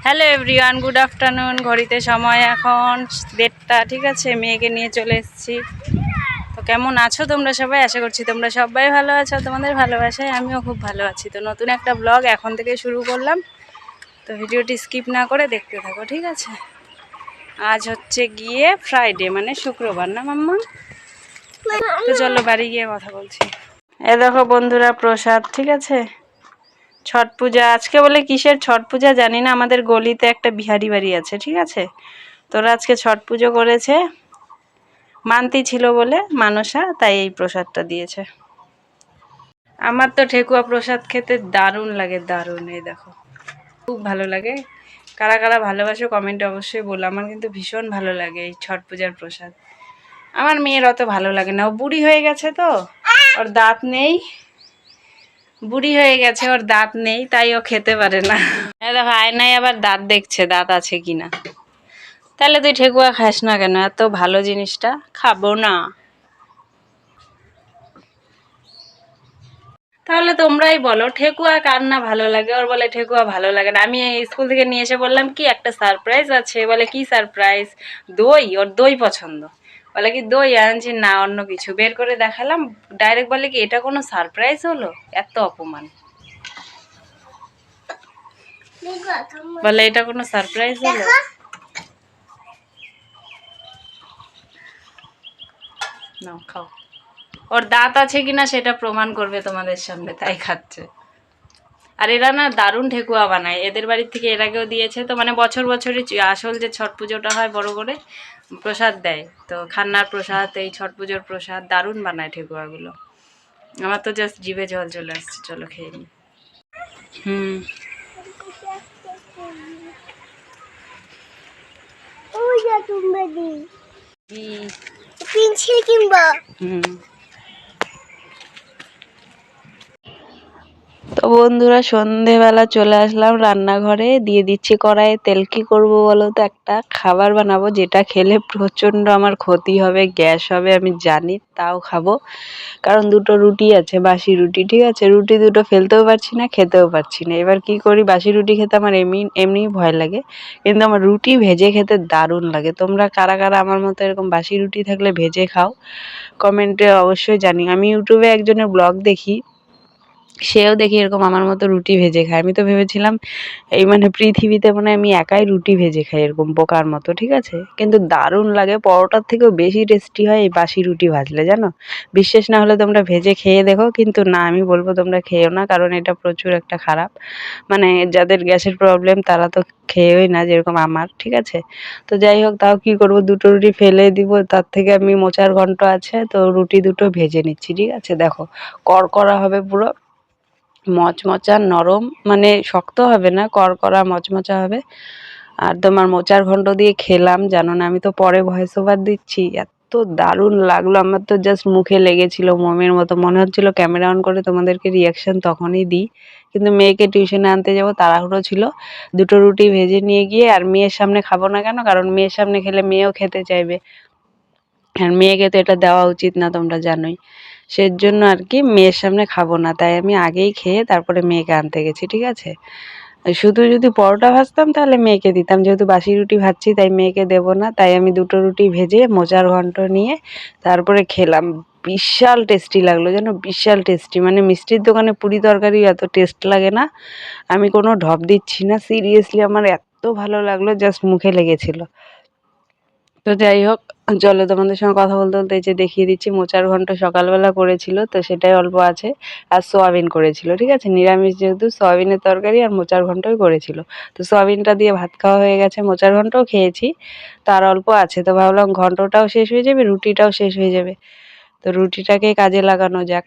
Hello everyone, good afternoon. ঘড়িতে সময় এখন 1:30, ঠিক আছে। মেয়েকে নিয়ে চলে এসেছি। তো কেমন আছো তোমরা সবাই? আশা করছি তোমরা সবাই ভালো আছো। তোমাদের ভালোবাসায় আমিও খুব ভালো আছি। তো নতুন একটা ব্লগ এখন থেকে শুরু করলাম। তো ভিডিওটি স্কিপ না করে দেখতে থাকো, ঠিক আছে। আজ হচ্ছে গিয়ে ফ্রাইডে, মানে শুক্রবার, না মাম্মা? তো চলো বাড়ি গিয়ে কথা বলছি। এ দেখো বন্ধুরা, প্রসাদ, ঠিক আছে। ছট পূজা আজকে, বলে কিসের ছট পূজা জানি না। আমাদের গলিতে একটা বিহারি বাড়ি আছে, ঠিক আছে। তোরা আজকে ছট পুজো করেছে, মানতি ছিল বলে মানসা, তাই এই প্রসাদটা দিয়েছে। আমার তো ঠেকুয়া প্রসাদ খেতে দারুণ লাগে, দারুণ। এই দেখো, খুব ভালো লাগে। কারা কারা ভালোবাসো কমেন্টে অবশ্যই বলো। আমার কিন্তু ভীষণ ভালো লাগে এই ছট পূজার প্রসাদ। আমার মেয়ের অত ভালো লাগে না, ও বুড়ি হয়ে গেছে তো, ওর দাঁত নেই। বুড়ি হয়ে গেছে, ওর দাঁত নেই, তাই ও খেতে পারে না। দেখো আয়নায় আবার দাঁত দেখছে, দাঁত আছে কিনা। তাহলে তুই ঠেকুয়া খাস না কেন? এত ভালো জিনিসটা খাবো না। তাহলে তোমরাই বলো, ঠেকুয়া কার না ভালো লাগে? ওর বলে ঠেকুয়া ভালো লাগে না। আমি স্কুল থেকে নিয়ে এসে বললাম কি একটা সারপ্রাইজ আছে, বলে কি সারপ্রাইজ? দই, ওর দই পছন্দ। বলে কি দই আনছি না, অন্য কিছু বের করে দেখালাম। ডাইরেক্ট বলে কি এটা কোনো সারপ্রাইজ হলো? এত অপমান। বলে এটা কোনো সারপ্রাইজ হলো? নাও খাও। ওর দাঁত আছে কিনা সেটা প্রমাণ করবে তোমাদের সামনে, তাই খাচ্ছে। আর এরা না দারুণ ঠেকুয়া বানায়। এদের বাড়ির থেকে এর আগেও দিয়েছে তো, মানে বছর বছরই আসল যে ছট পুজোটা হয় বড় করে প্রসাদ দেয়, তো খান্নার প্রসাদ, এই ছট পুজোর প্রসাদ দারুণ বানায় ঠেকুয়াগুলো। আমার তো জাস্ট জিভে জল চলে আসছে। চলো খেয়ে নি। হুম, হুম। তো বন্ধুরা, সন্ধেবেলা চলে আসলাম রান্নাঘরে। দিয়ে দিচ্ছি কড়াইয়ে তেল। কি করব বলো তো? একটা খাবার বানাবো যেটা খেলে প্রচণ্ড আমার ক্ষতি হবে, গ্যাস হবে আমি জানি, তাও খাবো। কারণ দুটো রুটি আছে, বাসি রুটি, ঠিক আছে। রুটি দুটো ফেলতেও পারছি না, খেতেও পারছি না। এবার কি করি? বাসি রুটি খেতে আমার এমনিই ভয় লাগে, কিন্তু আমার রুটি ভেজে খেতে দারুণ লাগে। তোমরা কারা কারা আমার মতো এরকম বাসি রুটি থাকলে ভেজে খাও, কমেন্টে অবশ্যই জানি। আমি ইউটিউবে একজনের ব্লগ দেখি, সেও দেখি এরকম আমার মতো রুটি ভেজে খায়। আমি তো ভেবেছিলাম এই মানে পৃথিবীতে মানে আমি একাই রুটি ভেজে খাই এরকম বোকার মতো, ঠিক আছে। কিন্তু দারুণ লাগে, পরোটার থেকেও বেশি টেস্টি হয় এই বাসি রুটি ভাজলে, জানো। বিশ্বাস না হলে তোমরা ভেজে খেয়ে দেখো, কিন্তু না, আমি বলবো তোমরা খেয়েও না, কারণ এটা প্রচুর একটা খারাপ। মানে যাদের গ্যাসের প্রবলেম তারা তো খেয়েই না, যেরকম আমার, ঠিক আছে। তো যাই হোক, তাও কি করব, দুটো রুটি ফেলে দিব, তার থেকে আমি মোচার ঘন্ট আছে তো রুটি দুটো ভেজে নিচ্ছি, ঠিক আছে। দেখো কড়কড়া হবে পুরো, মচমচা নরম, মানে শক্ত হবে না, কড়কড়া মচমচা হবে। আর তোমার মোচার ঘন্ট দিয়ে খেলাম, জানো না, আমি তো পরে ভয়েস ওভার দিচ্ছি, এত দারুণ লাগলো। আমার তো জাস্ট মুখে লেগেছিল মোমের মতো, মনে হচ্ছিল ক্যামেরা অন করে তোমাদেরকে রিয়াকশন তখনই দিই। কিন্তু মেয়েকে টিউশনে আনতে যাবো, তাড়াহুড়ো ছিল। দুটো রুটি ভেজে নিয়ে গিয়ে, আর মেয়ের সামনে খাবো না কেন, কারণ মেয়ের সামনে খেলে মেয়েও খেতে চাইবে, আর মেয়েকে তো এটা দেওয়া উচিত না, তোমরা জানোই। সেজন্য আর কি মেয়ের সামনে খাবো না, তাই আমি আগেই খেয়ে তারপরে মেয়েকে আনতে গেছি, ঠিক আছে। শুধু যদি পরোটা ভাজতাম তাহলে মেয়েকে দিতাম, যেহেতু বাসি রুটি ভাজছি তাই মেয়েকে দেবো না, তাই আমি দুটো রুটি ভেজে মোচার ঘন্ট নিয়ে তারপরে খেলাম। বিশাল টেস্টি লাগলো, যেন বিশাল টেস্টি, মানে মিষ্টির দোকানে পুরি তরকারি এত টেস্ট লাগে না। আমি কোনো ঢপ দিচ্ছি না, সিরিয়াসলি আমার এত ভালো লাগলো, জাস্ট মুখে লেগেছিল। তো যাই হোক, চলো তোমাদের সঙ্গে কথা বলতে বলতে এই যে দেখিয়ে দিচ্ছি, মোচার ঘন্ট সকালবেলা করেছিল তো সেটাই অল্প আছে। আর সোয়াবিন করেছিল, ঠিক আছে, নিরামিষ যেহেতু, সোয়াবিনের তরকারি আর মোচার ঘন্টই করেছিল। তো সোয়াবিনটা দিয়ে ভাত খাওয়া হয়ে গেছে, মোচার ঘন্টও খেয়েছি, তার অল্প আছে। তো ভাবলাম ঘন্টটাও শেষ হয়ে যাবে, রুটিটাও শেষ হয়ে যাবে, তো রুটিটাকে কাজে লাগানো যাক।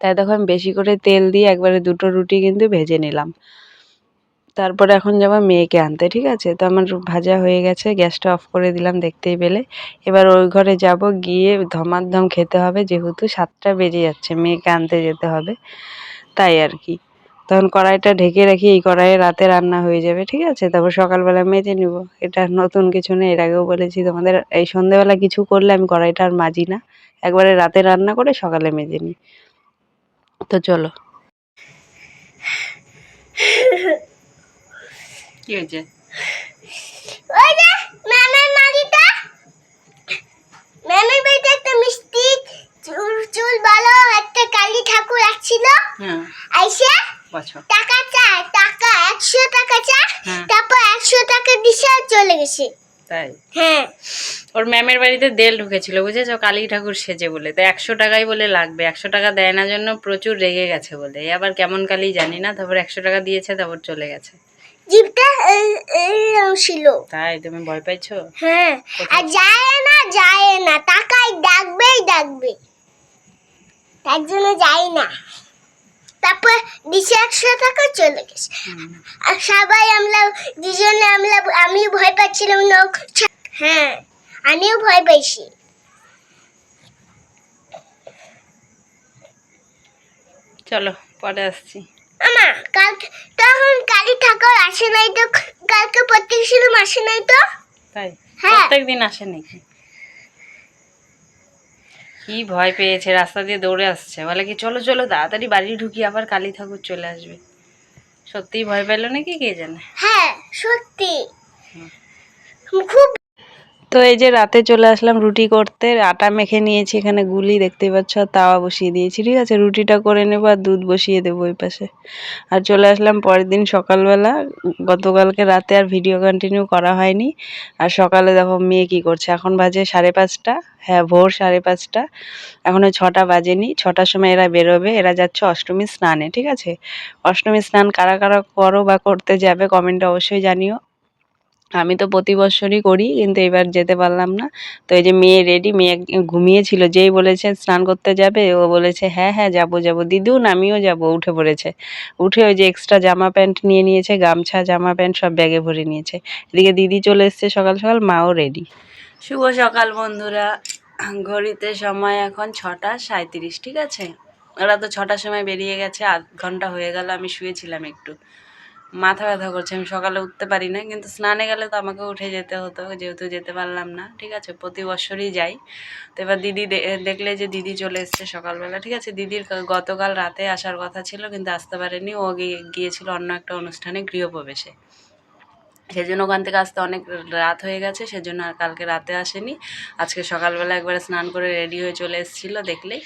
তাই দেখো আমি বেশি করে তেল দিয়ে একবারে দুটো রুটি কিন্তু ভেজে নিলাম। তারপরে এখন যাবো মেয়েকে আনতে, ঠিক আছে। তো আমার ভাজা হয়ে গেছে, গ্যাসটা অফ করে দিলাম দেখতেই পেলে। এবার ওই ঘরে যাব, গিয়ে ধমাধম খেতে হবে, যেহেতু 7টা বেজে যাচ্ছে, মেয়েকে আনতে যেতে হবে, তাই আর কি। তখন কড়াইটা ঢেকে রাখি, এই কড়াইয়ে রাতে রান্না হয়ে যাবে, ঠিক আছে। তারপর সকালবেলা মেজে নিব। এটা নতুন কিছু নেই, এর আগেও বলেছি তোমাদের, এই সন্ধ্যেবেলা কিছু করলে আমি কড়াইটা আর মাজি না, একবারে রাতে রান্না করে সকালে মেজে নিই। তো চলো। হয়েছে? ওই যে ম্যামের বাড়িটা, ম্যামের বাড়িতে একটা মিষ্টি চুল চুল ভালো একটা কালী ঠাকুর আসছিল। হ্যাঁ, আইসে বছর টাকা চায়, টাকা 100 টাকা চায়, হ্যাঁ। তারপর 100 টাকা দিছে আর চলে গেছে। তাই? হ্যাঁ, ওর ম্যামের বাড়িতে দেল ঢুকেছিল বুঝেছো, কালী ঠাকুর সেজে বলে। তো 100 টাকাই বলে লাগবে, 100 টাকা দেয় না জন্য প্রচুর রেগে গেছে বলে। এ আবার কেমন কালী জানি না, তারপর 100 টাকা দিয়েছে, তারপর চলে গেছে। জিপটা এই ছিল। তাই? তুমি ভয় পাইছো? হ্যাঁ, আর যায় না, টাকাই ডাকবেই ডাকবে, তার জন্য যায় না। তারপর দিছে 100 টাকা চলে গেছে। আর সবাই আমরা দুজনে আমি ভয় পাচ্ছিলাম না। হ্যাঁ, আমিও ভয় পাইছি। চলো পরে আসছি। আমা কালকে তখন কালী ঠাকুর আসে নাই তো, কালকে প্রত্যেক ছিলাম আসে নাই তো। তাই? হ্যাঁ। প্রত্যেকদিন আসে নাকি? কি ভয় পেয়েছে, রাস্তা দিয়ে দৌড়ে আসছে, বলে কি চলো চলো তাড়াতাড়ি বাড়ি ঢুকি, আবার কালী ঠাকুর চলে আসবে। সত্যিই ভয় পেলো নাকি কে জানে। হ্যাঁ সত্যি খুব। তো এই যে রাতে চলে আসলাম রুটি করতে, আটা মেখে নিয়েছি, এখানে গুলি দেখতে পাচ্ছ, আর তাওয়া বসিয়ে দিয়েছি। ঠিক আছে, রুটিটা করে নেবো আর দুধ বসিয়ে দেবো ওই পাশে। আর চলে আসলাম পরের দিন সকালবেলা। গতকালকে রাতে আর ভিডিও কন্টিনিউ করা হয়নি। আর সকালে দেখো মেয়ে কি করছে, এখন বাজে 5:30। হ্যাঁ, ভোর 5:30। এখনো 6টা বাজেনি। 6টার সময় এরা বেরোবে, এরা যাচ্ছে অষ্টমী স্নানে। ঠিক আছে, অষ্টমী স্নান কারা কারা করো বা করতে যাবে কমেন্টে অবশ্যই জানিও। আমি তো প্রতি বছরই করি, কিন্তু এবার যেতে পারলাম না। তো এই যে মেয়ে রেডি, মেয়ে ঘুমিয়েছিল, যেই বলেছে স্নান করতে যাবে ও বলেছে হ্যাঁ হ্যাঁ যাবো যাবো দিদুন, আমিও যাবো। উঠে পড়েছে, উঠে ওই যে এক্সট্রা জামা প্যান্ট নিয়ে নিয়েছে, গামছা জামা প্যান্ট সব ব্যাগে ভরে নিয়েছে। এদিকে দিদি চলে এসছে সকাল সকাল, মাও রেডি। শুভ সকাল বন্ধুরা, ঘড়িতে সময় এখন 6:37। ঠিক আছে, ওরা তো 6টার সময় বেরিয়ে গেছে, আধ ঘন্টা হয়ে গেল। আমি শুয়েছিলাম একটু, মাথা ব্যথা করছে, আমি সকালে উঠতে পারি না। কিন্তু স্নানে গেলে তো আমাকে উঠে যেতে হতো, যেহেতু যেতে পারলাম না। ঠিক আছে, প্রতি বছরই যাই। তো এবার দিদি দেখলে যে দিদি চলে এসছে সকালবেলা। ঠিক আছে, দিদির গতকাল রাতে আসার কথা ছিল, কিন্তু আসতে পারেনি। ও গিয়েছিল অন্য একটা অনুষ্ঠানে, গৃহপ্রবেশে। সেজন্য ওখান থেকে আসতে অনেক রাত হয়ে গেছে, সেজন্য আর কালকে রাতে আসেনি। আজকে সকালবেলা একবারে স্নান করে রেডি হয়ে চলে এসেছিলো দেখলেই,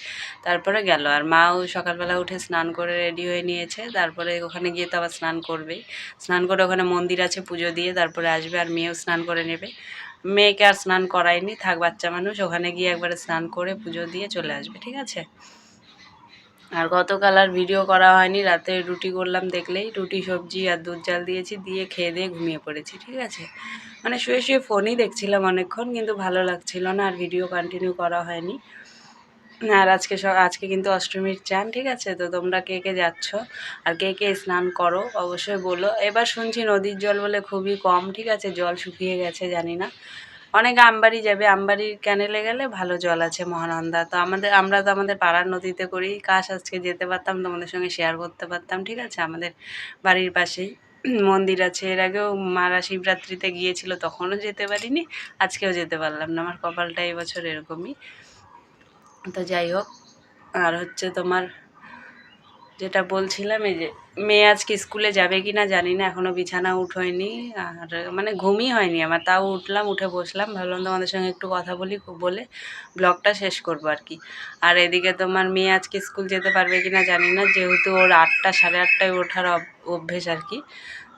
তারপরে গেল। আর মাও সকালবেলা উঠে স্নান করে রেডি হয়ে নিয়েছে, তারপরে ওখানে গিয়ে তো আবার স্নান করবেই। স্নান করে ওখানে মন্দির আছে, পুজো দিয়ে তারপরে আসবে। আর মেয়েও স্নান করে নেবে। মেয়েকে আর স্নান করায়নি, থাক বাচ্চা মানুষ, ওখানে গিয়ে একবারে স্নান করে পুজো দিয়ে চলে আসবে। ঠিক আছে, আর গতকাল আর ভিডিও করা হয়নি। রাতে রুটি করলাম দেখলেই, রুটি সবজি আর দুধ জাল দিয়েছি, দিয়ে খেয়ে দিয়ে ঘুমিয়ে পড়েছি। ঠিক আছে, মানে শুয়ে শুয়ে ফোনই দেখছিলাম অনেকক্ষণ, কিন্তু ভালো লাগছিল না, আর ভিডিও কন্টিনিউ করা হয়নি। আর আজকে কিন্তু অষ্টমীর চান। ঠিক আছে, তো তোমরা কে কে যাচ্ছ আর কে কে স্নান করো অবশ্যই বলো। এবার শুনছি নদীর জল বলে খুবই কম। ঠিক আছে, জল শুকিয়ে গেছে, জানি না। অনেকে আমবাড়ি যাবে, আমবাড়ির ক্যানেলে গেলে ভালো জল আছে, মহানন্দা। তো আমরা তো আমাদের পাড়ার নদীতে করি। কাশ আজকে যেতে পারতাম, তোমাদের সঙ্গে শেয়ার করতে পারতাম। ঠিক আছে, আমাদের বাড়ির পাশেই মন্দির আছে। এর আগেও মারা শিবরাত্রিতে গিয়েছিল, তখনও যেতে পারিনি, আজকেও যেতে পারলাম না। আমার কপালটা এবছর এরকমই। তো যাই হোক, আর হচ্ছে তোমার যেটা বলছিলাম, এই যে মেয়ে আজকে স্কুলে যাবে কি না জানি না, এখনও বিছানা উঠোয়নি। আর মানে ঘুমই হয়নি আমার, তাও উঠলাম, উঠে বসলাম, ভাবলাম তোমাদের সঙ্গে একটু কথা বলে ব্লগটা শেষ করবো আর কি। আর এদিকে তোমার মেয়ে আজকে স্কুল যেতে পারবে কি না জানি না, যেহেতু ওর 8টা 8:30টায় ওঠার অভ্যেস আর কি।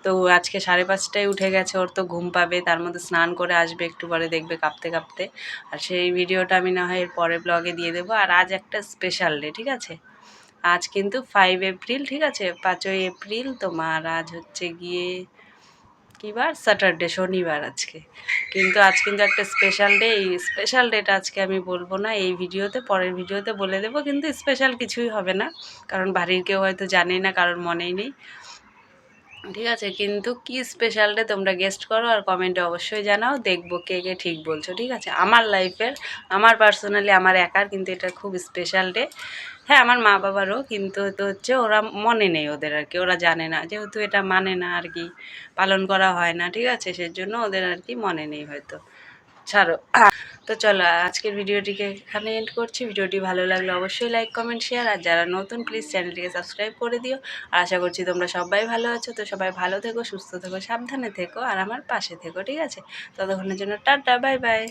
তো আজকে 5:30টায় উঠে গেছে, ওর তো ঘুম পাবে, তার মধ্যে স্নান করে আসবে, একটু পরে দেখবে কাঁপতে কাঁপতে। আর সেই ভিডিওটা আমি না হয় এর পরের ব্লগে দিয়ে দেবো। আর আজ একটা স্পেশাল ডে। ঠিক আছে, আজ কিন্তু 5 এপ্রিল। ঠিক আছে, 5ই এপ্রিল তোমার। আজ হচ্ছে গিয়ে কী বার? স্যাটারডে, শনিবার আজকে। কিন্তু আজ কিন্তু একটা স্পেশাল ডে। এই স্পেশাল ডেটা আজকে আমি বলবো না এই ভিডিওতে, পরের ভিডিওতে বলে দেবো। কিন্তু স্পেশাল কিছুই হবে না, কারণ বাড়ির কেউ হয়তো জানেই না, কারোর মনেই নেই। ঠিক আছে, কিন্তু কি স্পেশাল ডে তোমরা গেস্ট করো আর কমেন্টে অবশ্যই জানাও, দেখবো কে কে ঠিক বলছো। ঠিক আছে, আমার লাইফের, আমার পার্সোনালি আমার একার, কিন্তু এটা খুব স্পেশাল ডে। হ্যাঁ, আমার মা বাবারও, কিন্তু তো হচ্ছে ওরা মনে নেই, ওদের আর কি, ওরা জানে না, যেহেতু এটা মানে না আর কি, পালন করা হয় না। ঠিক আছে, সেজন্য ওদের আর কি মনে নেই হয়তো। ছাড়ো। তো চলো আজকের ভিডিওটিকে এখানে এন্ড করছি। ভিডিওটি ভালো লাগলে অবশ্যই লাইক কমেন্ট শেয়ার, আর যারা নতুন প্লিজ চ্যানেলটিকে সাবস্ক্রাইব করে দিও। আর আশা করছি তোমরা সবাই ভালো আছো। তো সবাই ভালো থেকো, সুস্থ থেকো, সাবধানে থেকো, আর আমার পাশে থেকো, ঠিক আছে? ততক্ষণের জন্য টাটা, বাই বাই।